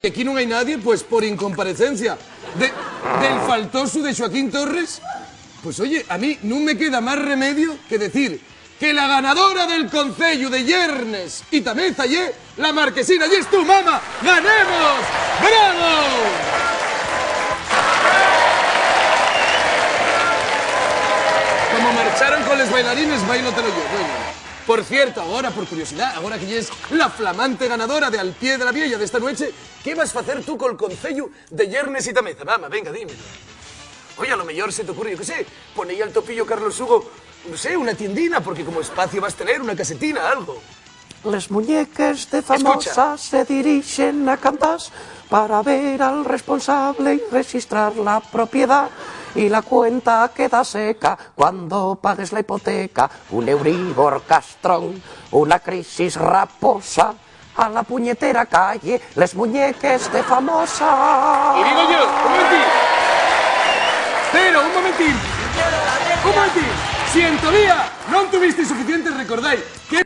Aquí non hai nadie, pues por incomparecencia del faltoso de Joaquín Torres. Pues oye, a mí non me queda máis remedio que decir que la ganadora del Concello de Yernes y Tameza lle la marquesina, y es tu mama. ¡Ganemos! ¡Bravo! Como marcharon con los bailarines, bailotelo yo. Bueno. Por cierto, ahora, por curiosidad, ahora que ya es la flamante ganadora de Al Pie de la Viella de esta noche, ¿qué vas a hacer tú con el Concello de Yernes y Tameza? Mama, venga, dímelo. Oye, a lo mejor se te ocurre, yo qué sé, pon ahí al topillo Carlos Hugo, no sé, una tiendina, porque como espacio vas a tener una casetina, algo. Les muñeques de famosas se dirigen a Cantás para ver al responsable y registrar la propiedad. Y la cuenta queda seca cuando pagues la hipoteca. Un Euribor castrón, una crisis raposa. A la puñetera calle, les muñeques de famosa. Y digo yo, un momentín. Pero, un momentín. Un momentín. Si en Tobía no tuviste suficiente, recordáis que